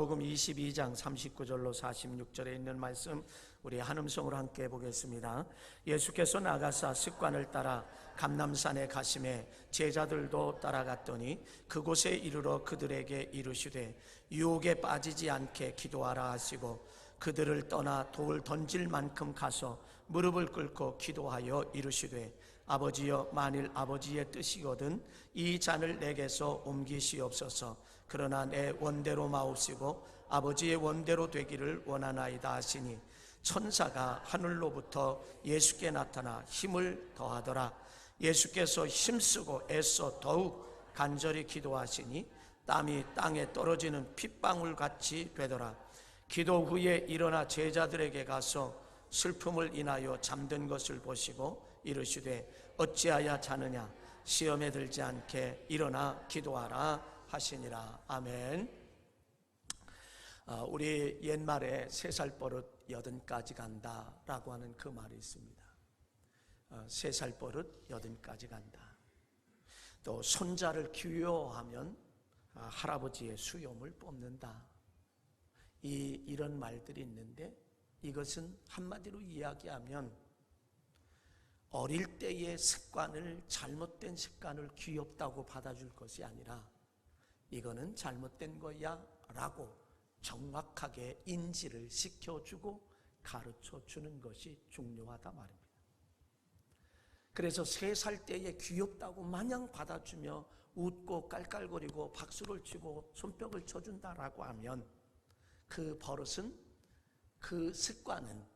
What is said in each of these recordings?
마가복음 22장 39절로 46절에 있는 말씀 우리 한음성으로 함께 보겠습니다. 예수께서 나가사 습관을 따라 감람산에 가심에 제자들도 따라갔더니 그곳에 이르러 그들에게 이르시되 유혹에 빠지지 않게 기도하라 하시고 그들을 떠나 돌 던질 만큼 가서 무릎을 꿇고 기도하여 이르시되 아버지여, 만일 아버지의 뜻이거든 이 잔을 내게서 옮기시옵소서. 그러나 내 원대로 마옵시고 아버지의 원대로 되기를 원하나이다 하시니 천사가 하늘로부터 예수께 나타나 힘을 더하더라. 예수께서 힘쓰고 애써 더욱 간절히 기도하시니 땀이 땅에 떨어지는 핏방울같이 되더라. 기도 후에 일어나 제자들에게 가서 슬픔을 인하여 잠든 것을 보시고 이르시되 어찌하여 자느냐, 시험에 들지 않게 일어나 기도하라 하시니라. 아멘. 우리 옛말에 3살 버릇 80까지 간다 라고 하는 그 말이 있습니다. 3살 버릇 80까지 간다. 또 손자를 귀여워하면 할아버지의 수염을 뽑는다. 이런 말들이 있는데 이것은 한마디로 이야기하면 어릴 때의 습관을, 잘못된 습관을 귀엽다고 받아줄 것이 아니라 이거는 잘못된 거야 라고 정확하게 인지를 시켜주고 가르쳐 주는 것이 중요하다 말입니다. 그래서 3살 때에 귀엽다고 마냥 받아주며 웃고 깔깔거리고 박수를 치고 손뼉을 쳐준다라고 하면 그 버릇은, 그 습관은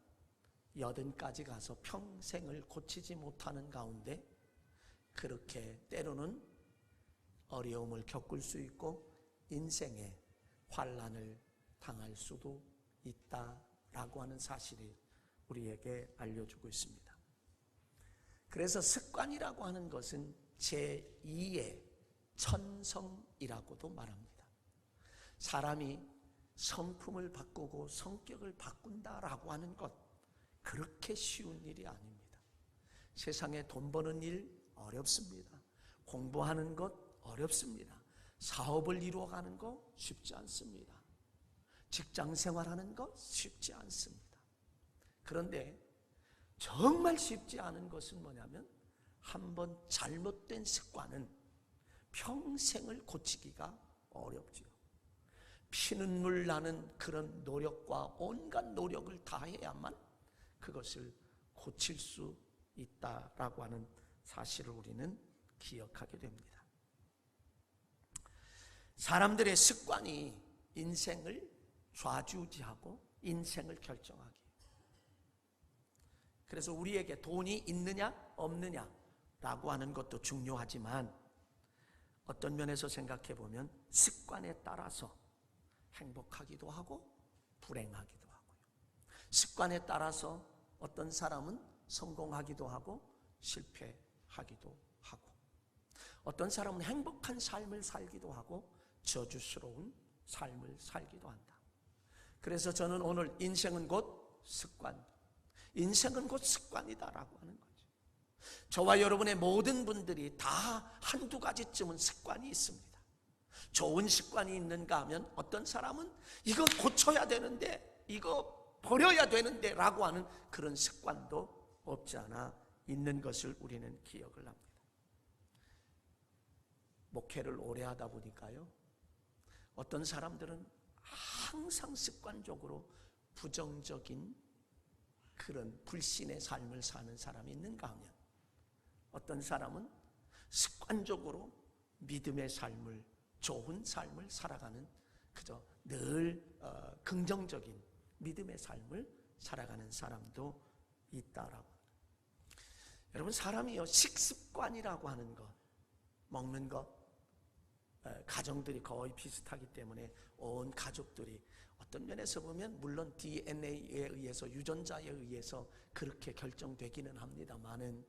80까지 가서 평생을 고치지 못하는 가운데 그렇게 때로는 어려움을 겪을 수 있고 인생에 환난을 당할 수도 있다라고 하는 사실이 우리에게 알려주고 있습니다. 그래서 습관이라고 하는 것은 제2의 천성이라고도 말합니다. 사람이 성품을 바꾸고 성격을 바꾼다라고 하는 것, 그렇게 쉬운 일이 아닙니다. 세상에 돈 버는 일 어렵습니다. 공부하는 것 어렵습니다. 사업을 이루어가는 거 쉽지 않습니다. 직장 생활하는 것 쉽지 않습니다. 그런데 정말 쉽지 않은 것은 뭐냐면 한번 잘못된 습관은 평생을 고치기가 어렵지요. 피눈물 나는 그런 노력과 온갖 노력을 다해야만 그것을 고칠 수 있다라고 하는 사실을 우리는 기억하게 됩니다. 사람들의 습관이 인생을 좌지우지하고 인생을 결정하기. 그래서 우리에게 돈이 있느냐 없느냐라고 하는 것도 중요하지만 어떤 면에서 생각해 보면 습관에 따라서 행복하기도 하고 불행하기도 하고요. 습관에 따라서 어떤 사람은 성공하기도 하고 실패하기도 하고, 어떤 사람은 행복한 삶을 살기도 하고 저주스러운 삶을 살기도 한다. 그래서 저는 오늘 인생은 곧 습관, 인생은 곧 습관이다라고 하는 거죠. 저와 여러분의 모든 분들이 다 한두 가지쯤은 습관이 있습니다. 좋은 습관이 있는가 하면 어떤 사람은 이거 고쳐야 되는데, 이거 버려야 되는데 라고 하는 그런 습관도 없지 않아 있는 것을 우리는 기억을 합니다. 목회를 오래 하다 보니까요, 어떤 사람들은 항상 습관적으로 부정적인 그런 불신의 삶을 사는 사람이 있는가 하면 어떤 사람은 습관적으로 믿음의 삶을, 좋은 삶을 살아가는, 그저 늘 긍정적인 믿음의 삶을 살아가는 사람도 있다라고. 여러분, 사람이요, 식습관이라고 하는 것, 먹는 것, 가정들이 거의 비슷하기 때문에 온 가족들이 어떤 면에서 보면 물론 DNA에 의해서, 유전자에 의해서 그렇게 결정되기는 합니다만은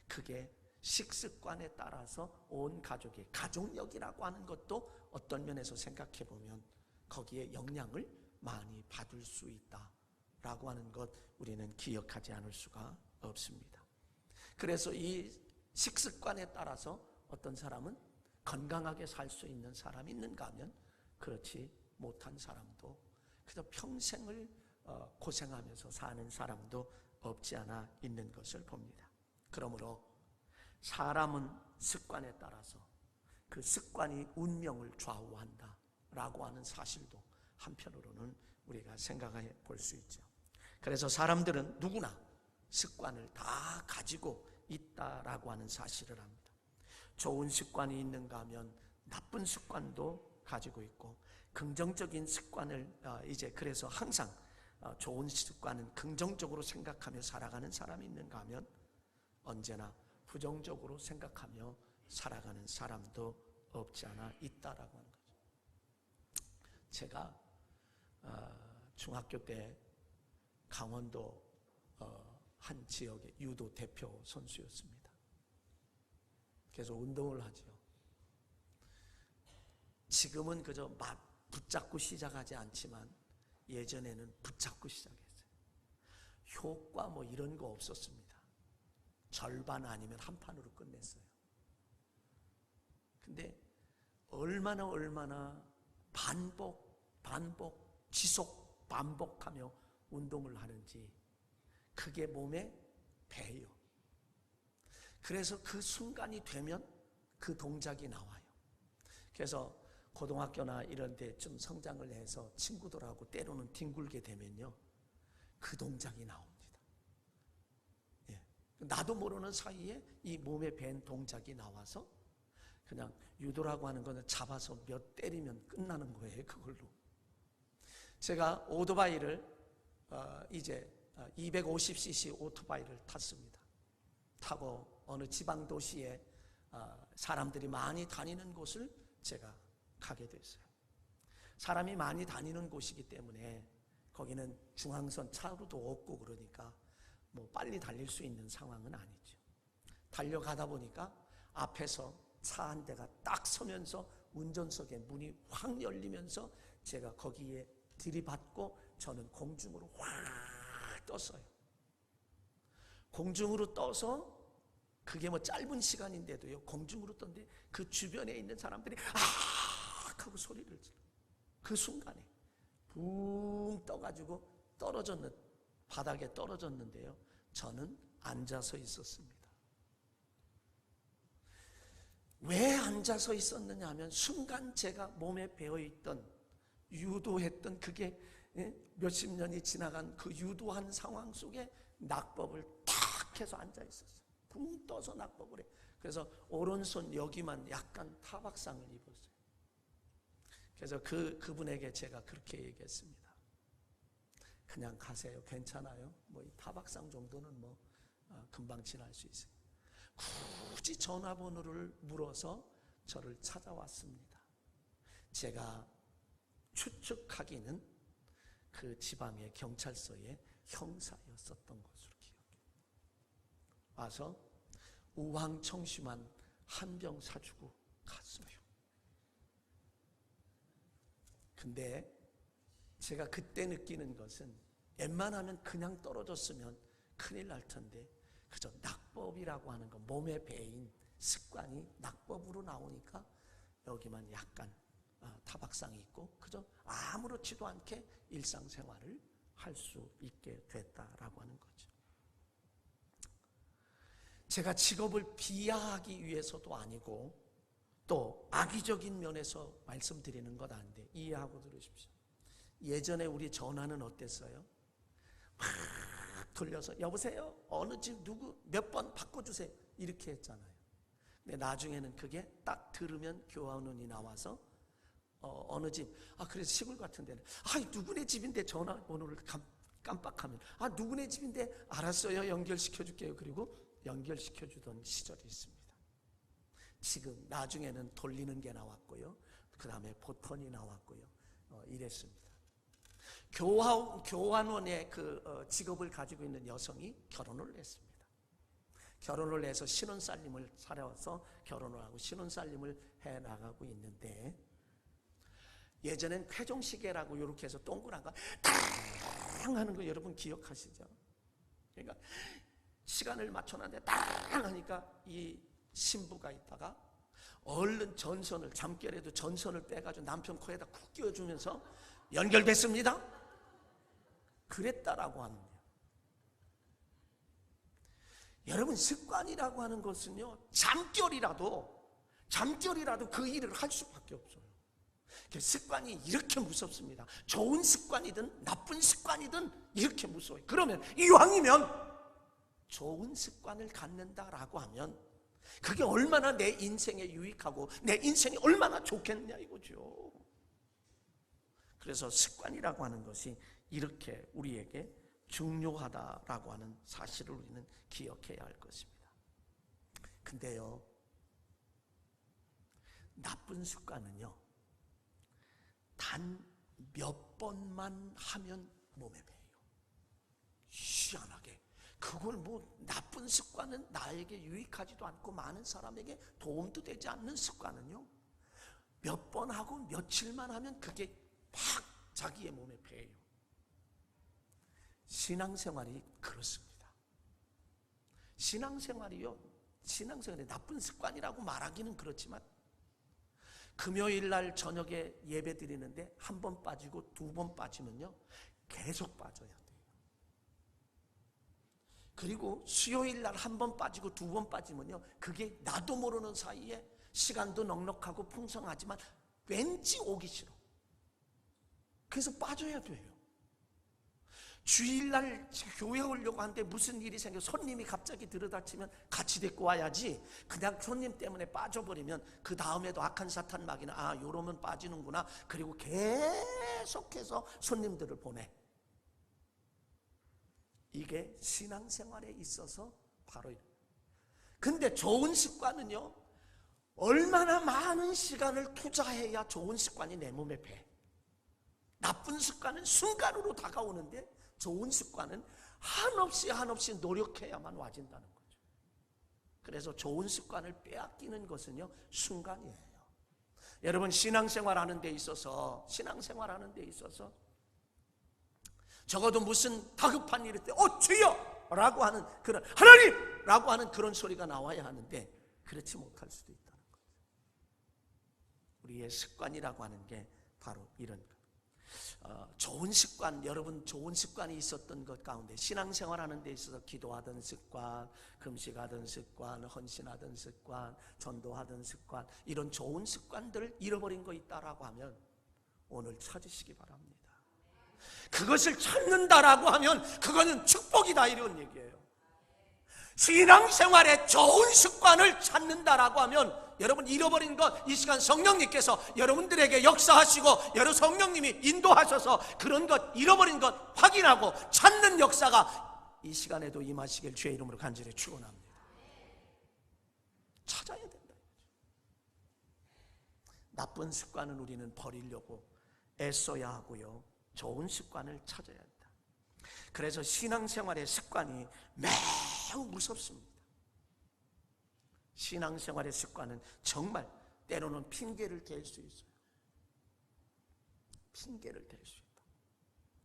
그게 식습관에 따라서 온 가족의 가족력이라고 하는 것도 어떤 면에서 생각해 보면 거기에 영향을 많이 받을 수 있다라고 하는 것 우리는 기억하지 않을 수가 없습니다. 그래서 이 식습관에 따라서 어떤 사람은 건강하게 살 수 있는 사람이 있는가 하면 그렇지 못한 사람도, 그저 평생을 고생하면서 사는 사람도 없지 않아 있는 것을 봅니다. 그러므로 사람은 습관에 따라서 그 습관이 운명을 좌우한다 라고 하는 사실도 한편으로는 우리가 생각해 볼 수 있죠. 그래서 사람들은 누구나 습관을 다 가지고 있다라고 하는 사실을 합니다. 좋은 습관이 있는가 하면 나쁜 습관도 가지고 있고, 긍정적인 습관을 그래서 항상 좋은 습관은 긍정적으로 생각하며 살아가는 사람이 있는가 하면 언제나 부정적으로 생각하며 살아가는 사람도 없지 않아 있다라고 하는 거죠. 제가 중학교 때 강원도 한 지역의 유도 대표 선수였습니다. 그래서 운동을 하죠. 지금은 그저 붙잡고 시작하지 않지만 예전에는 붙잡고 시작했어요. 효과 뭐 이런 거 없었습니다. 절반 아니면 한 판으로 끝냈어요. 근데 얼마나 지속 반복하며 운동을 하는지 그게 몸에 배요. 그래서 그 순간이 되면 그 동작이 나와요. 그래서 고등학교나 이런 데 좀 성장을 해서 친구들하고 때로는 뒹굴게 되면요, 그 동작이 나옵니다. 예. 나도 모르는 사이에 이 몸에 밴 동작이 나와서 그냥 유도라고 하는 거는 잡아서 몇 때리면 끝나는 거예요. 그걸로 제가 오토바이를 이제 250cc 오토바이를 탔습니다. 타고 어느 지방 도시에 사람들이 많이 다니는 곳을 제가 가게 됐어요. 사람이 많이 다니는 곳이기 때문에 거기는 중앙선 차로도 없고 그러니까 뭐 빨리 달릴 수 있는 상황은 아니죠. 달려가다 보니까 앞에서 차 한 대가 딱 서면서 운전석에 문이 확 열리면서 제가 거기에 들이받고 저는 공중으로 확 떴어요. 공중으로 떠서 그게 뭐 짧은 시간인데도요, 공중으로 떴는데 그 주변에 있는 사람들이 하고 소리를 질러. 그 순간에 붕 떠가지고 바닥에 떨어졌는데요, 저는 앉아서 있었습니다. 왜 앉아서 있었느냐 하면 순간 제가 몸에 배어있던 유도했던 그게 몇십 년이 지나간 그 유도한 상황 속에 낙법을 탁 해서 앉아 있었어요. 붕 떠서 낙법을 해. 그래서 오른손 여기만 약간 타박상을 입었어요. 그래서 그분에게 제가 그렇게 얘기했습니다. 그냥 가세요. 괜찮아요. 뭐 이 타박상 정도는 뭐 금방 지날 수 있어요. 굳이 전화번호를 물어서 저를 찾아왔습니다. 제가 추측하기는 그 지방의 경찰서의 형사였었던 것으로 기억해요. 와서 우황청심환 한 병 사주고 갔어요. 근데 제가 그때 느끼는 것은 웬만하면 그냥 떨어졌으면 큰일 날 텐데 그저 낙법이라고 하는 거, 몸에 배인 습관이 낙법으로 나오니까 여기만 약간 타박상이 있고 그저 아무렇지도 않게 일상생활을 할 수 있게 됐다라고 하는 거죠. 제가 직업을 비하하기 위해서도 아니고 또 악의적인 면에서 말씀드리는 것 아닌데 이해하고 들으십시오. 예전에 우리 전화는 어땠어요? 막 돌려서 여보세요? 어느 집 누구 몇 번 바꿔주세요. 이렇게 했잖아요. 근데 나중에는 그게 딱 들으면 교환원이 나와서 어느 집, 그래서 시골 같은 데는 누구네 집인데 전화번호를 깜빡하면 누구네 집인데 알았어요. 연결시켜줄게요. 그리고 연결시켜주던 시절이 있습니다. 지금 나중에는 돌리는 게 나왔고요. 그 다음에 보턴이 나왔고요. 이랬습니다. 교환원의 그 직업을 가지고 있는 여성이 결혼을 했습니다. 결혼을 해서 신혼살림을 살아서 결혼을 하고 신혼살림을 해나가고 있는데 예전엔 쾌종시계라고 이렇게 해서 동그란 거 탕 하는 거 여러분 기억하시죠? 그러니까 시간을 맞춰놨는데 탕 하니까 이 신부가 있다가 얼른 전선을, 잠결에도 전선을 빼가지고 남편 코에다 쿡 끼워주면서 연결됐습니다. 그랬다라고 합니다. 여러분, 습관이라고 하는 것은요, 잠결이라도 그 일을 할 수밖에 없어요. 습관이 이렇게 무섭습니다. 좋은 습관이든 나쁜 습관이든 이렇게 무서워요. 그러면 이왕이면 좋은 습관을 갖는다라고 하면 그게 얼마나 내 인생에 유익하고 내 인생이 얼마나 좋겠냐 이거죠. 그래서 습관이라고 하는 것이 이렇게 우리에게 중요하다라고 하는 사실을 우리는 기억해야 할 것입니다. 근데요, 나쁜 습관은요, 단 몇 번만 하면 몸에 배요. 희한하게 그걸 나쁜 습관은 나에게 유익하지도 않고 많은 사람에게 도움도 되지 않는 습관은요, 몇 번 하고 며칠만 하면 그게 막 자기의 몸에 배요. 신앙생활이 그렇습니다. 신앙생활이 나쁜 습관이라고 말하기는 그렇지만 금요일 날 저녁에 예배 드리는데 한 번 빠지고 두 번 빠지면요, 계속 빠져야 돼요. 그리고 수요일 날 한 번 빠지고 두 번 빠지면요, 그게 나도 모르는 사이에 시간도 넉넉하고 풍성하지만 왠지 오기 싫어. 그래서 빠져야 돼요. 주일날 교회 오려고 하는데 무슨 일이 생겨 손님이 갑자기 들어닥치면 같이 데리고 와야지, 그냥 손님 때문에 빠져버리면 그 다음에도 악한 사탄 마귀는 요러면 빠지는구나, 그리고 계속해서 손님들을 보내. 이게 신앙생활에 있어서 바로 이래요. 근데 좋은 습관은요, 얼마나 많은 시간을 투자해야 좋은 습관이 내 몸에 배. 나쁜 습관은 순간으로 다가오는데 좋은 습관은 한없이 노력해야만 와진다는 거죠. 그래서 좋은 습관을 빼앗기는 것은요, 순간이에요. 여러분, 신앙생활 하는 데 있어서 적어도 무슨 다급한 일일 때 주여! 라고 하는 그런, 하나님! 라고 하는 그런 소리가 나와야 하는데 그렇지 못할 수도 있다는 거죠. 우리의 습관이라고 하는 게 바로 이런 것. 좋은 습관, 여러분 좋은 습관이 있었던 것 가운데 신앙생활하는 데 있어서 기도하던 습관, 금식하던 습관, 헌신하던 습관, 전도하던 습관, 이런 좋은 습관들을 잃어버린 거 있다라고 하면 오늘 찾으시기 바랍니다. 그것을 찾는다라고 하면 그거는 축복이다, 이런 얘기예요. 신앙생활에 좋은 습관을 찾는다라고 하면 여러분 잃어버린 것, 이 시간 성령님께서 여러분들에게 역사하시고 여러 성령님이 인도하셔서 그런 것, 잃어버린 것 확인하고 찾는 역사가 이 시간에도 임하시길 주의 이름으로 간절히 축원합니다. 찾아야 된다. 나쁜 습관은 우리는 버리려고 애써야 하고요, 좋은 습관을 찾아야 한다. 그래서 신앙생활의 습관이 매우 무섭습니다. 신앙생활의 습관은 정말 때로는 핑계를 댈 수 있어요. 핑계를 댈 수 있다.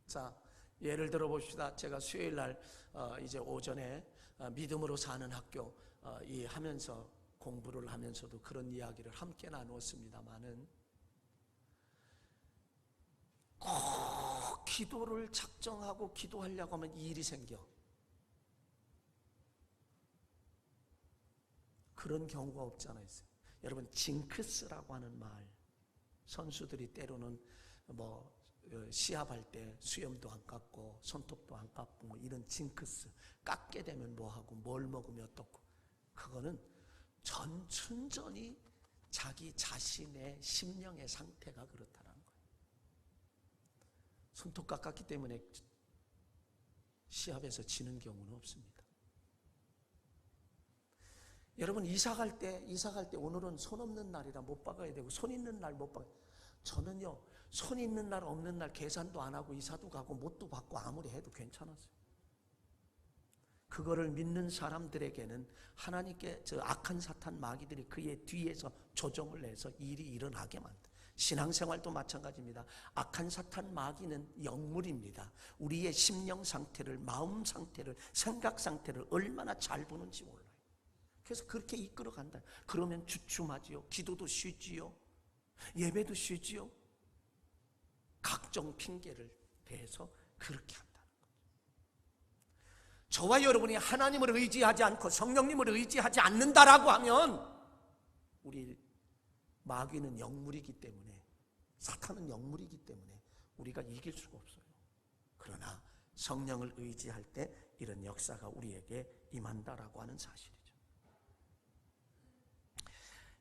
자, 예를 들어 봅시다. 제가 수요일 날 이제 오전에 믿음으로 사는 학교 하면서 공부를 하면서도 그런 이야기를 함께 나누었습니다만은 꼭 기도를 작정하고 기도하려고 하면 이 일이 생겨. 그런 경우가 없지 않아 있어요. 여러분, 징크스라고 하는 말, 선수들이 때로는 시합할 때 수염도 안 깎고 손톱도 안 깎고 이런 징크스, 깎게 되면 뭐하고 뭘 먹으면 어떻고, 그거는 전춘전이 자기 자신의 심령의 상태가 그렇다는 거예요. 손톱 깎았기 때문에 시합에서 지는 경우는 없습니다. 여러분, 이사 갈 때 오늘은 손 없는 날이라 못 박아야 되고 손 있는 날 못 박아요. 저는요, 손 있는 날 없는 날 계산도 안 하고 이사도 가고 못도 받고 아무리 해도 괜찮았어요. 그거를 믿는 사람들에게는 하나님께 저 악한 사탄 마귀들이 그의 뒤에서 조정을 해서 일이 일어나게 만든다. 신앙생활도 마찬가지입니다. 악한 사탄 마귀는 영물입니다. 우리의 심령 상태를, 마음 상태를, 생각 상태를 얼마나 잘 보는지 몰라요. 그래서 그렇게 이끌어 간다. 그러면 주춤하지요. 기도도 쉬지요. 예배도 쉬지요. 각종 핑계를 대해서 그렇게 한다는 거죠. 저와 여러분이 하나님을 의지하지 않고 성령님을 의지하지 않는다라고 하면 우리 마귀는 영물이기 때문에, 사탄은 영물이기 때문에 우리가 이길 수가 없어요. 그러나 성령을 의지할 때 이런 역사가 우리에게 임한다라고 하는 사실이죠.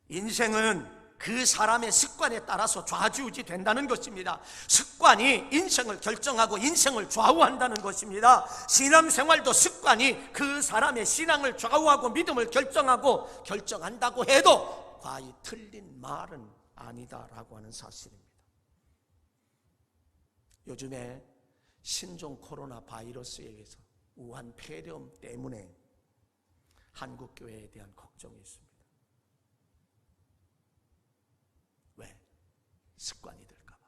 인생은 그 사람의 습관에 따라서 좌지우지 된다는 것입니다. 습관이 인생을 결정하고 인생을 좌우한다는 것입니다. 신앙생활도 습관이 그 사람의 신앙을 좌우하고 믿음을 결정한다고 해도 과히 틀린 말은 아니다라고 하는 사실입니다. 요즘에 신종 코로나 바이러스에 의해서 우한 폐렴 때문에 한국 교회에 대한 걱정이 있습니다. 왜? 습관이 될까 봐.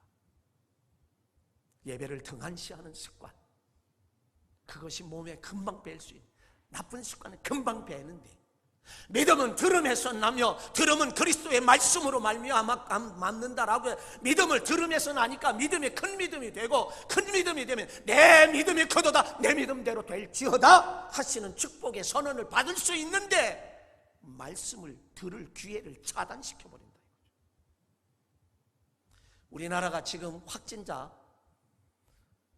예배를 등한시하는 습관, 그것이 몸에 금방 뺄 수 있는, 나쁜 습관은 금방 배는데, 믿음은 들음에서 나며 들음은 그리스도의 말씀으로 말미암아 맞는다라고 해요. 믿음을 들음에서 나니까 믿음이 큰 믿음이 되고, 큰 믿음이 되면 내 믿음이 크도다, 내 믿음대로 될지어다 하시는 축복의 선언을 받을 수 있는데 말씀을 들을 기회를 차단시켜버린다. 우리나라가 지금 확진자,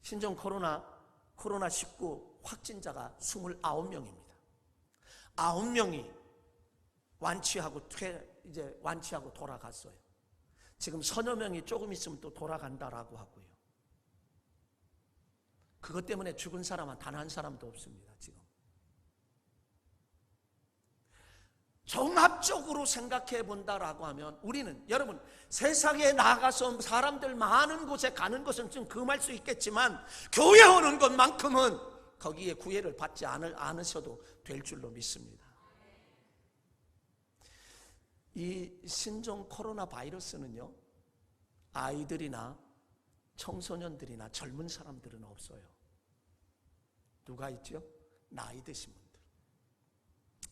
신종 코로나19 확진자가 29명입니다. 9명이 완치하고 돌아갔어요. 지금 서너 명이 조금 있으면 또 돌아간다라고 하고요. 그것 때문에 죽은 사람은 단 한 사람도 없습니다. 지금 종합적으로 생각해 본다라고 하면 우리는, 여러분, 세상에 나가서 사람들 많은 곳에 가는 것은 좀 금할 수 있겠지만 교회 오는 것만큼은 거기에 구애를 받지 않으셔도 될 줄로 믿습니다. 이 신종 코로나 바이러스는요, 아이들이나 청소년들이나 젊은 사람들은 없어요. 누가 있죠? 나이 드신 분들.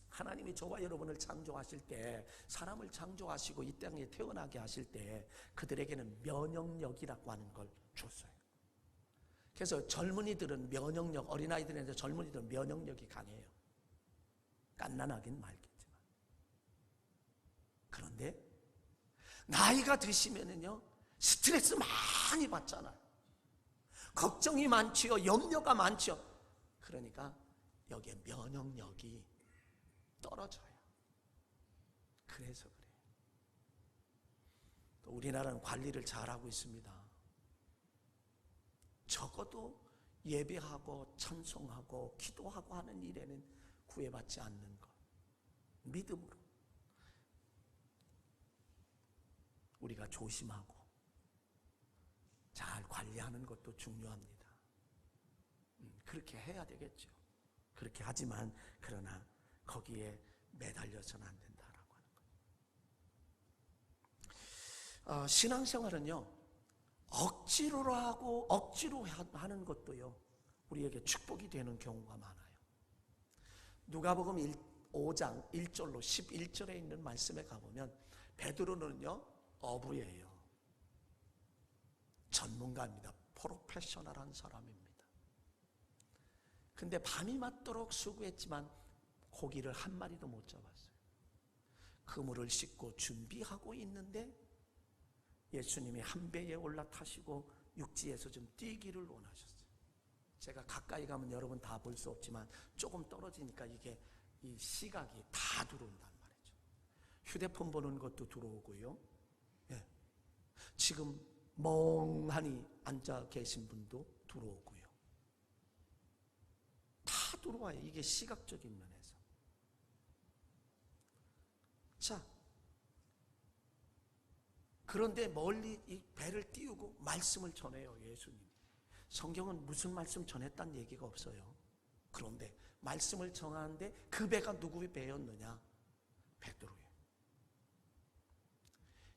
하나님이 저와 여러분을 창조하실 때, 사람을 창조하시고 이 땅에 태어나게 하실 때 그들에게는 면역력이라고 하는 걸 줬어요. 그래서 젊은이들은 면역력, 어린아이들인데 젊은이들은 면역력이 강해요. 깐난하긴 말겠지만. 그런데 나이가 드시면은요, 스트레스 많이 받잖아요. 걱정이 많지요. 염려가 많지요. 그러니까 여기에 면역력이 떨어져요. 그래서 그래요. 또 우리나라는 관리를 잘하고 있습니다. 적어도 예배하고 찬송하고 기도하고 하는 일에는 구애받지 않는 것, 믿음으로 우리가 조심하고 잘 관리하는 것도 중요합니다. 그렇게 해야 되겠죠. 그렇게 하지만 그러나 거기에 매달려서는 안 된다라고 하는 거예요. 신앙생활은요, 억지로 하고 억지로 하는 것도요, 우리에게 축복이 되는 경우가 많아요. 누가복음 5장 1절로 11절에 있는 말씀에 가보면 베드로는요, 어부예요. 전문가입니다. 프로페셔널한 사람입니다. 근데 밤이 맞도록 수고했지만 고기를 한 마리도 못 잡았어요. 그물을 싣고 준비하고 있는데 예수님이 한 배에 올라타시고 육지에서 좀 뛰기를 원하셨어요. 제가 가까이 가면 여러분 다 볼 수 없지만 조금 떨어지니까 이게 이 시각이 다 들어온단 말이죠. 휴대폰 보는 것도 들어오고요. 예. 지금 멍하니 앉아 계신 분도 들어오고요. 다 들어와요. 이게 시각적인 면에서. 자, 그런데 멀리 이 배를 띄우고 말씀을 전해요. 예수님이. 성경은 무슨 말씀 전했다는 얘기가 없어요. 그런데 말씀을 전하는데 그 배가 누구의 배였느냐? 베드로예요.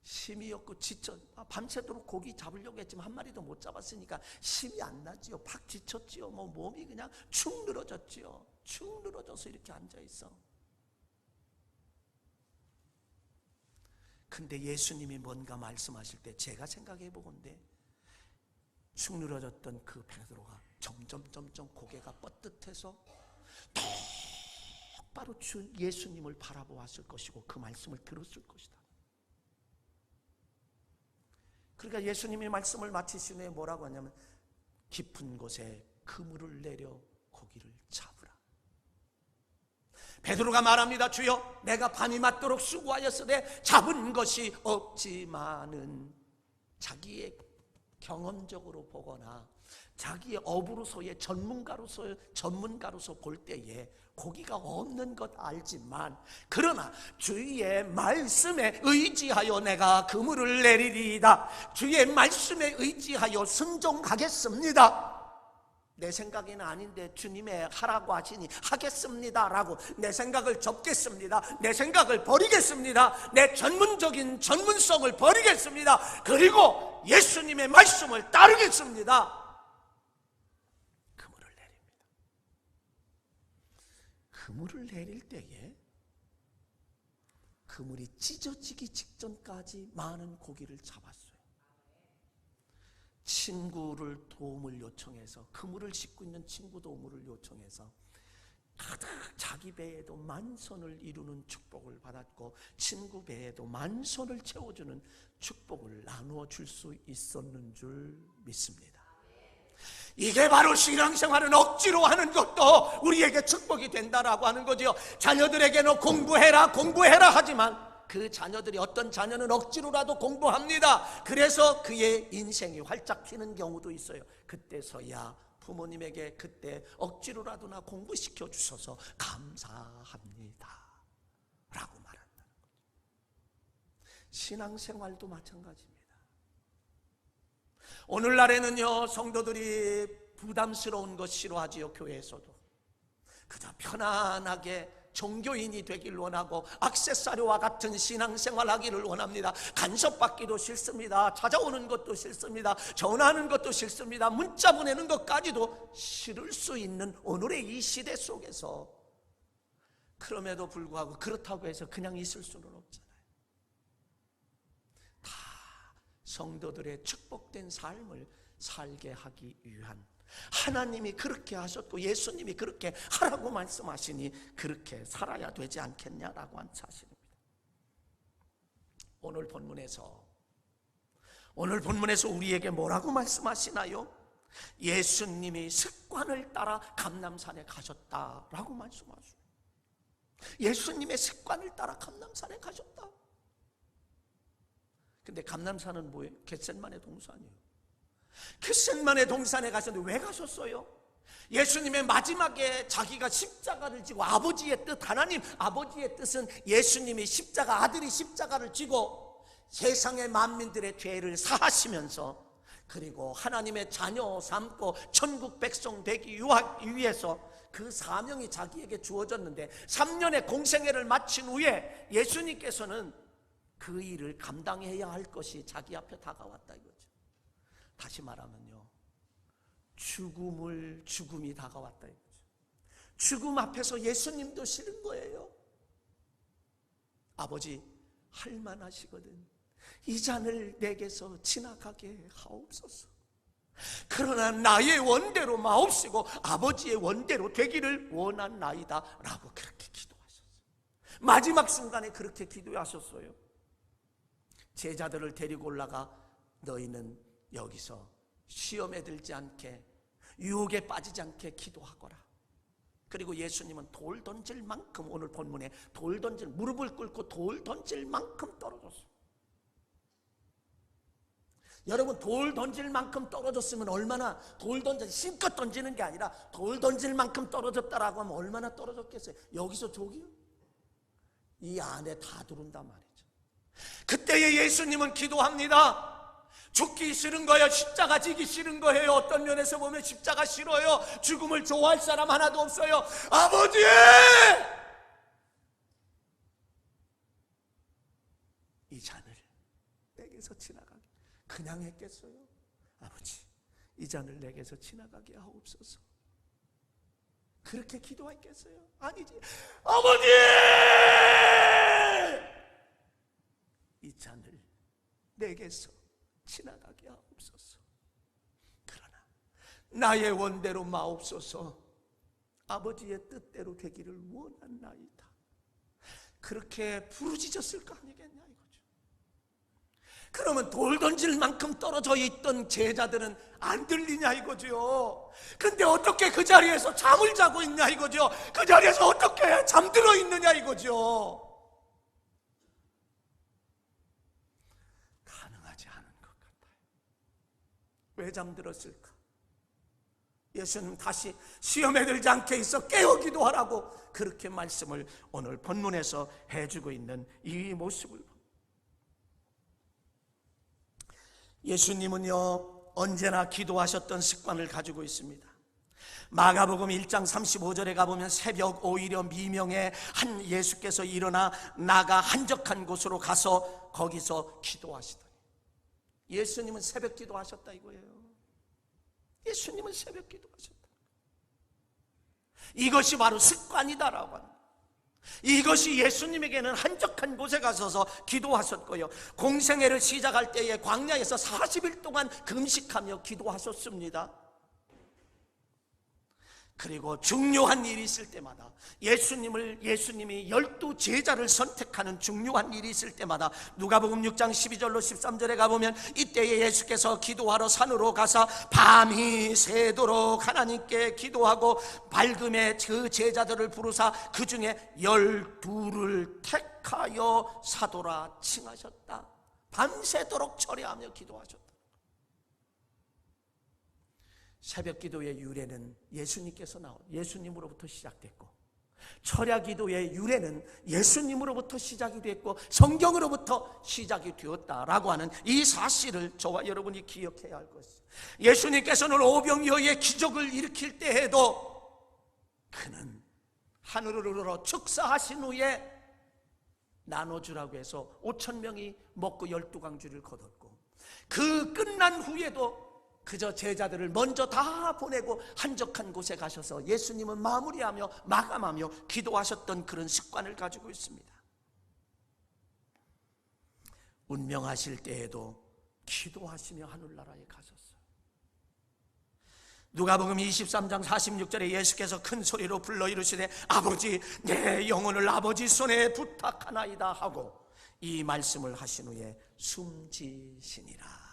힘이 없고 지쳐, 밤새도록 고기 잡으려고 했지만 한 마리도 못 잡았으니까 힘이 안 나지요. 팍 지쳤지요. 몸이 그냥 축 늘어졌지요. 축 늘어져서 이렇게 앉아 있어. 근데 예수님이 뭔가 말씀하실 때 제가 생각해 보건대 축 늘어졌던 그 베드로가 점점 고개가 뻣듯해서 똑바로 예수님을 바라보았을 것이고 그 말씀을 들었을 것이다. 그러니까 예수님이 말씀을 마치신 후에 뭐라고 하냐면 깊은 곳에 그물을 내려 고기를 잡으라. 베드로가 말합니다. 주여, 내가 밤이 맞도록 수고하였으되 잡은 것이 없지만은, 자기의 경험적으로 보거나 자기의 업으로서의 전문가로서 볼 때에 고기가 없는 것 알지만, 그러나 주의 말씀에 의지하여 내가 그물을 내리리이다. 주의 말씀에 의지하여 순종하겠습니다. 내 생각에는 아닌데 주님의 하라고 하시니 하겠습니다 라고 내 생각을 접겠습니다. 내 생각을 버리겠습니다. 내 전문성을 버리겠습니다. 그리고 예수님의 말씀을 따르겠습니다. 그물을 내립니다. 그물을 내릴 때에 그물이 찢어지기 직전까지 많은 고기를 잡았어요. 친구를 도움을 요청해서, 그물을 싣고 있는 친구 도움을 요청해서 가득 자기 배에도 만선을 이루는 축복을 받았고, 친구 배에도 만선을 채워주는 축복을 나누어 줄 수 있었는 줄 믿습니다. 이게 바로 신앙생활은 억지로 하는 것도 우리에게 축복이 된다라고 하는 거죠. 자녀들에게는 공부해라 하지만 그 자녀들이, 어떤 자녀는 억지로라도 공부합니다. 그래서 그의 인생이 활짝 피는 경우도 있어요. 그때서야 부모님에게 그때 억지로라도 나 공부시켜 주셔서 감사합니다 라고 말한다는 거죠. 신앙생활도 마찬가지입니다. 오늘날에는요, 성도들이 부담스러운 것 싫어하지요. 교회에서도 그저 편안하게 종교인이 되길 원하고 액세서리와 같은 신앙생활 하기를 원합니다. 간섭받기도 싫습니다. 찾아오는 것도 싫습니다. 전화하는 것도 싫습니다. 문자 보내는 것까지도 싫을 수 있는 오늘의 이 시대 속에서, 그럼에도 불구하고 그렇다고 해서 그냥 있을 수는 없잖아요. 다 성도들의 축복된 삶을 살게 하기 위한, 하나님이 그렇게 하셨고 예수님이 그렇게 하라고 말씀하시니 그렇게 살아야 되지 않겠냐라고 한 사실입니다. 오늘 본문에서 우리에게 뭐라고 말씀하시나요? 예수님이 습관을 따라 감람산에 가셨다라고 말씀하시죠. 예수님의 습관을 따라 감람산에 가셨다. 근데 감람산은 뭐예요? 겟셋마네 동산이에요. 겟셋마네 동산에 가셨는데 왜 가셨어요? 예수님의 마지막에 자기가 십자가를 지고, 아버지의 뜻, 하나님 아버지의 뜻은 예수님이 아들이 십자가를 지고 세상의 만민들의 죄를 사하시면서, 그리고 하나님의 자녀 삼고 천국 백성 되기 위해서 그 사명이 자기에게 주어졌는데, 3년의 공생애를 마친 후에 예수님께서는 그 일을 감당해야 할 것이 자기 앞에 다가왔다 이거죠. 다시 말하면요, 죽음이 다가왔다 이거죠. 죽음 앞에서 예수님도 싫은 거예요. 아버지, 할만하시거든. 이 잔을 내게서 지나가게 하옵소서. 그러나 나의 원대로 마옵시고 아버지의 원대로 되기를 원하나이다 라고 그렇게 기도하셨어요. 마지막 순간에 그렇게 기도하셨어요. 제자들을 데리고 올라가 너희는 여기서 시험에 들지 않게, 유혹에 빠지지 않게 기도하거라. 그리고 예수님은 돌 던질 만큼, 오늘 본문에 무릎을 꿇고 돌 던질 만큼 떨어졌어요. 여러분, 돌 던질 만큼 떨어졌으면 얼마나, 실컷 던지는 게 아니라 돌 던질 만큼 떨어졌다라고 하면 얼마나 떨어졌겠어요? 여기서 저기요? 이 안에 다 들어온단 말이죠. 그때에 예수님은 기도합니다. 죽기 싫은 거예요? 십자가 지기 싫은 거예요? 어떤 면에서 보면 십자가 싫어요. 죽음을 좋아할 사람 하나도 없어요. 아버지! 이 잔을 내게서 지나가게, 그냥 했겠어요? 아버지, 이 잔을 내게서 지나가게 하옵소서. 그렇게 기도했겠어요? 아니지. 아버지! 이 잔을 내게서 지나가게 하옵소서. 그러나 나의 원대로 마옵소서. 아버지의 뜻대로 되기를 원하나이다. 그렇게 부르짖었을 거 아니겠냐 이거죠. 그러면 돌 던질 만큼 떨어져 있던 제자들은 안 들리냐 이거죠. 근데 어떻게 그 자리에서 잠을 자고 있냐 이거죠. 그 자리에서 어떻게 잠들어 있느냐 이거죠. 가능하지 않은 것 같아요. 왜 잠들었을까? 예수님 다시 시험에 들지 않게 있어 깨어 기도하라고 그렇게 말씀을 오늘 본문에서 해주고 있는 이 모습을 봅니다. 예수님은요 언제나 기도하셨던 습관을 가지고 있습니다. 마가복음 1장 35절에 가보면 새벽 오히려 미명에 한 예수께서 일어나 나가 한적한 곳으로 가서 거기서 기도하시더니, 예수님은 새벽 기도하셨다 이거예요. 예수님은 새벽 기도하셨다. 이것이 바로 습관이다라고 합니다. 이것이 예수님에게는 한적한 곳에 가셔서 기도하셨고요, 공생애를 시작할 때에 광야에서 40일 동안 금식하며 기도하셨습니다. 그리고 중요한 일이 있을 때마다 예수님이 12 제자를 선택하는 중요한 일이 있을 때마다 누가복음 6장 12절로 13절에 가보면 이때에 예수께서 기도하러 산으로 가사 밤이 새도록 하나님께 기도하고 밝음에 그 제자들을 부르사 그 중에 12를 택하여 사도라 칭하셨다. 밤새도록 철야하며 기도하셨다. 새벽 기도의 유래는 예수님으로부터 시작됐고, 철야 기도의 유래는 예수님으로부터 시작이 됐고 성경으로부터 시작이 되었다라고 하는 이 사실을 저와 여러분이 기억해야 할 것입니다. 예수님께서는 오병이어의 기적을 일으킬 때에도 그는 하늘으로 축사하신 후에 나눠주라고 해서 5,000명이 먹고 12강주를 거뒀고, 그 끝난 후에도 그저 제자들을 먼저 다 보내고 한적한 곳에 가셔서 예수님은 마무리하며 마감하며 기도하셨던 그런 습관을 가지고 있습니다. 운명하실 때에도 기도하시며 하늘나라에 가셨어요. 누가복음 23장 46절에 예수께서 큰 소리로 불러 이르시되 아버지 내 영혼을 아버지 손에 부탁하나이다 하고 이 말씀을 하신 후에 숨지시니라.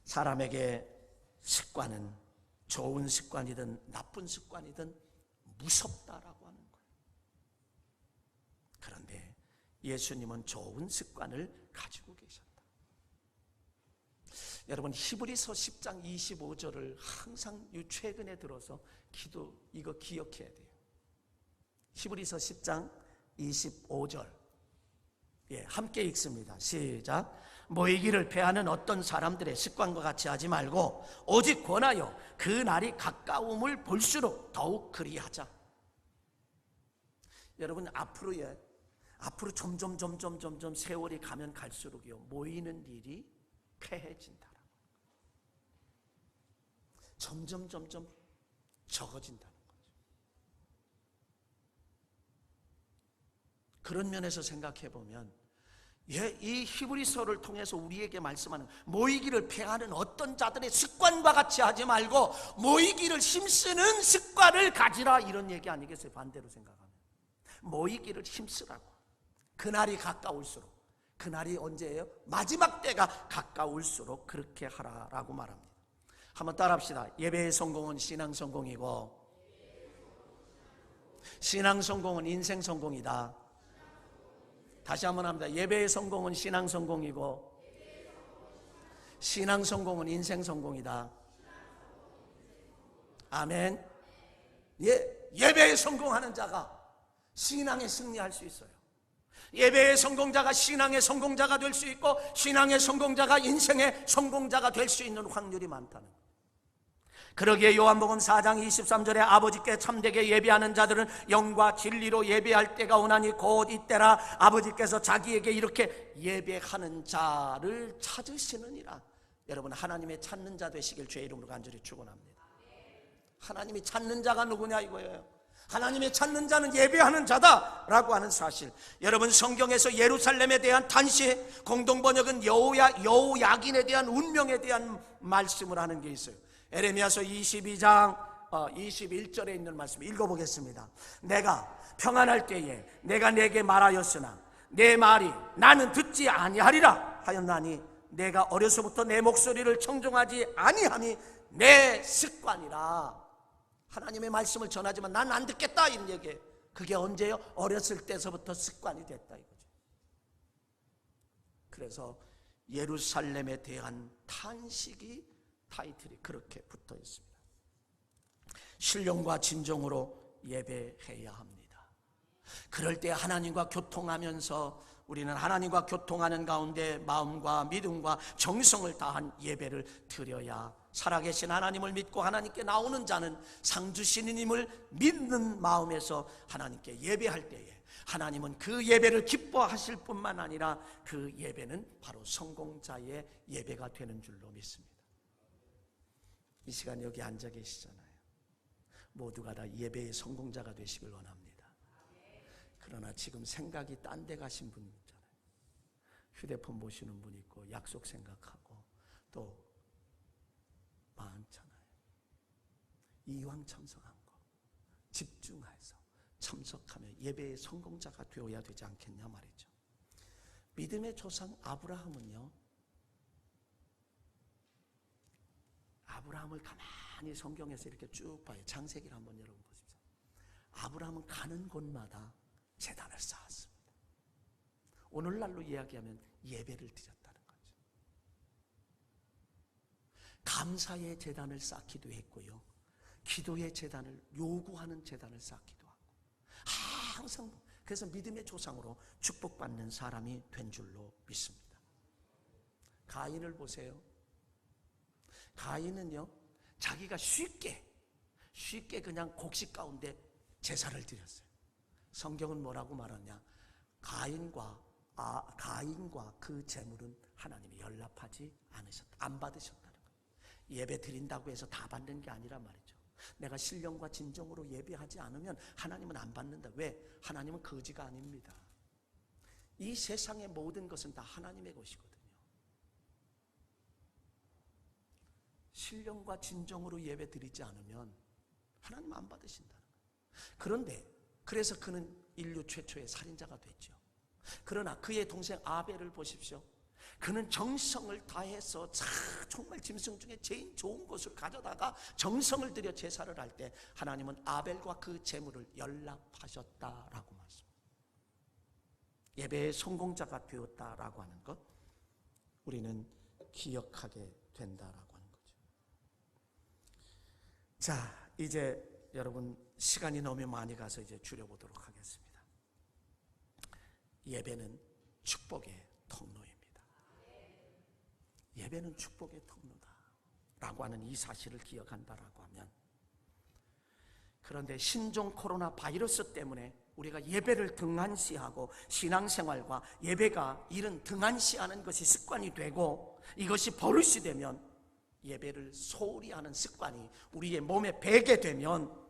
사람에게 습관은 좋은 습관이든 나쁜 습관이든 무섭다라고 하는 거예요. 그런데 예수님은 좋은 습관을 가지고 계셨다. 여러분 히브리서 10장 25절을 항상 최근에 들어서 이거 기억해야 돼요. 히브리서 10장 25절 함께 읽습니다. 시작. 모이기를 패하는 어떤 사람들의 습관과 같이 하지 말고 오직 권하여 그 날이 가까움을 볼수록 더욱 그리하자. 여러분 앞으로 점점 세월이 가면 갈수록요 모이는 일이 폐해진다. 점점 적어진다는 거죠. 그런 면에서 생각해 보면 이 히브리서를 통해서 우리에게 말씀하는 모이기를 패하는 어떤 자들의 습관과 같이 하지 말고 모이기를 힘쓰는 습관을 가지라, 이런 얘기 아니겠어요? 반대로 생각하면 모이기를 힘쓰라고. 그날이 가까울수록, 그날이 언제예요? 마지막 때가 가까울수록 그렇게 하라라고 말합니다. 한번 따라합시다. 예배의 성공은 신앙 성공이고 신앙 성공은 인생 성공이다. 다시 한번 합니다. 예배의 성공은 신앙 성공이고 신앙 성공은 인생 성공이다. 아멘. 예배에 성공하는 자가 신앙에 승리할 수 있어요. 예배의 성공자가 신앙의 성공자가 될 수 있고 신앙의 성공자가 인생의 성공자가 될 수 있는 확률이 많다는 거예요. 그러기에 요한복음 4장 23절에 아버지께 참되게 예배하는 자들은 영과 진리로 예배할 때가 오나니 곧 이때라. 아버지께서 자기에게 이렇게 예배하는 자를 찾으시느니라. 여러분 하나님의 찾는 자 되시길 주의 이름으로 간절히 축원합니다. 하나님이 찾는 자가 누구냐 이거예요. 하나님의 찾는 자는 예배하는 자다라고 하는 사실. 여러분, 성경에서 예루살렘에 대한 탄식, 공동번역은 여호야긴에 대한 운명에 대한 말씀을 하는 게 있어요. 에레미야서 22장 21절에 있는 말씀 읽어보겠습니다. 내가 평안할 때에 내가 내게 말하였으나 내 말이 나는 듣지 아니하리라 하였나니 내가 어려서부터 내 목소리를 청종하지 아니함이 내 습관이라. 하나님의 말씀을 전하지만 난 안 듣겠다 이런 얘기예요. 그게 언제요? 어렸을 때서부터 습관이 됐다 이거죠. 그래서 예루살렘에 대한 탄식이 타이틀이 그렇게 붙어 있습니다. 신령과 진정으로 예배해야 합니다. 그럴 때 하나님과 교통하면서 우리는 하나님과 교통하는 가운데 마음과 믿음과 정성을 다한 예배를 드려야, 살아계신 하나님을 믿고 하나님께 나오는 자는 상 주시는 님을 믿는 마음에서 하나님께 예배할 때에 하나님은 그 예배를 기뻐하실 뿐만 아니라 그 예배는 바로 성공자의 예배가 되는 줄로 믿습니다. 이 시간 여기 앉아 계시잖아요. 모두가 다 예배의 성공자가 되시길 원합니다. 그러나 지금 생각이 딴 데 가신 분 있잖아요. 휴대폰 보시는 분 있고 약속 생각하고 또 많잖아요. 이왕 참석한 거 집중해서 참석하며 예배의 성공자가 되어야 되지 않겠냐 말이죠. 믿음의 조상 아브라함은요, 아브라함을 가만히 성경에서 이렇게 쭉 봐요. 창세기를 한번 여러분 보십시오. 아브라함은 가는 곳마다 제단을 쌓았습니다. 오늘날로 이야기하면 예배를 드렸다는 거죠. 감사의 제단을 쌓기도 했고요, 기도의 제단을, 요구하는 제단을 쌓기도 하고, 항상 그래서 믿음의 조상으로 축복받는 사람이 된 줄로 믿습니다. 가인을 보세요. 가인은요, 자기가 쉽게 그냥 곡식 가운데 제사를 드렸어요. 성경은 뭐라고 말하냐? 가인과 그 제물은 하나님이 연락하지 않으셨다, 안 받으셨다는 거예요. 예배 드린다고 해서 다 받는 게 아니란 말이죠. 내가 신령과 진정으로 예배하지 않으면 하나님은 안 받는다. 왜? 하나님은 거지가 아닙니다. 이 세상의 모든 것은 다 하나님의 것이거든요. 신령과 진정으로 예배 드리지 않으면 하나님 안 받으신다는 거예요. 그런데 그래서 그는 인류 최초의 살인자가 됐죠. 그러나 그의 동생 아벨을 보십시오. 그는 정성을 다해서 정말 짐승 중에 제일 좋은 것을 가져다가 정성을 들여 제사를 할 때 하나님은 아벨과 그 제물을 연락하셨다라고 말씀합니다. 예배의 성공자가 되었다라고 하는 것, 우리는 기억하게 된다라고 하는 거죠. 자, 이제 여러분 시간이 너무 많이 가서 이제 줄여보도록 하겠습니다. 예배는 축복의 통로입니다. 예배는 축복의 통로다라고 하는 이 사실을 기억한다라고 하면, 그런데 신종 코로나 바이러스 때문에 우리가 예배를 등한시하고 신앙생활과 예배가 이런 등한시하는 것이 습관이 되고 이것이 버릇이 되면, 예배를 소홀히 하는 습관이 우리의 몸에 배게 되면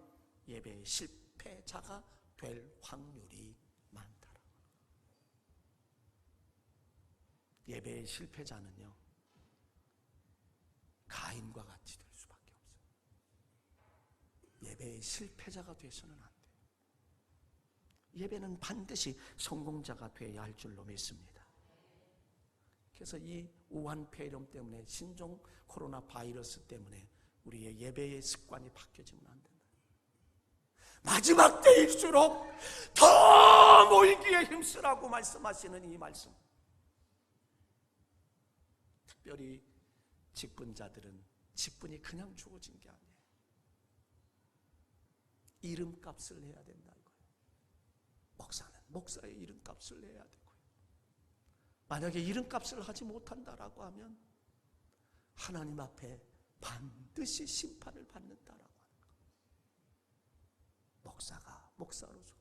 예배의 실패자가 될 확률이 많다. 예배의 실패자는요, 가인과 같이 될 수밖에 없어요. 예배의 실패자가 돼서는 안 돼요. 예배는 반드시 성공자가 되어야 할 줄로 믿습니다. 그래서 이 우한 폐렴 때문에, 신종 코로나 바이러스 때문에 우리의 예배의 습관이 바뀌어지면 안 된다. 마지막 때일수록 더 모이기에 힘쓰라고 말씀하시는 이 말씀, 특별히 직분자들은 직분이 그냥 주어진 게 아니에요. 이름값을 해야 된다는 거예요. 목사는 목사의 이름값을 내야 되고요. 만약에 이름값을 하지 못한다라고 하면 하나님 앞에 반드시 심판을 받는다라고 하는 거예요. 목사가 목사로서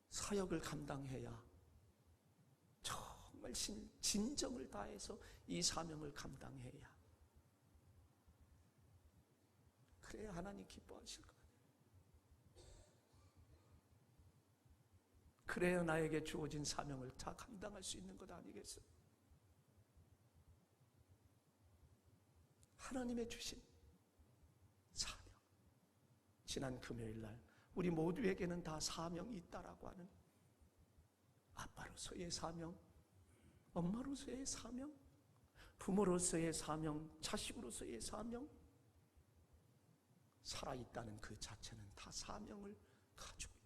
사역을 감당해야, 정말 진정을 다해서 이 사명을 감당해야, 그래야 하나님 기뻐하실 거예요. 그래야 나에게 주어진 사명을 다 감당할 수 있는 것 아니겠어요? 하나님의 주신 사명. 지난 금요일 날 우리 모두에게는 다 사명이 있다라고 하는, 아빠로서의 사명, 엄마로서의 사명, 부모로서의 사명, 자식으로서의 사명, 살아있다는 그 자체는 다 사명을 가지고 있다라고.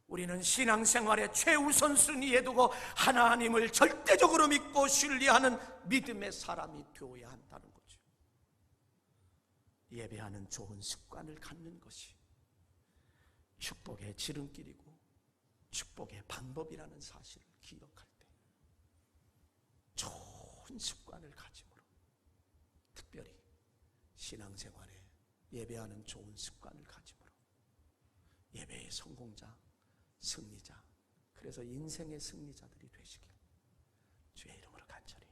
우리는 신앙생활의 최우선순위에 두고 하나님을 절대적으로 믿고 신뢰하는 믿음의 사람이 되어야 한다는 거죠. 예배하는 좋은 습관을 갖는 것이 축복의 지름길이고 축복의 방법이라는 사실을 기억할 때 좋은 습관을 가짐으로, 특별히 신앙생활에 예배하는 좋은 습관을 가짐으로 예배의 성공자, 승리자, 그래서 인생의 승리자들이 되시길 주의 이름으로 간절히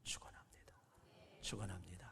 축원합니다. 축원합니다.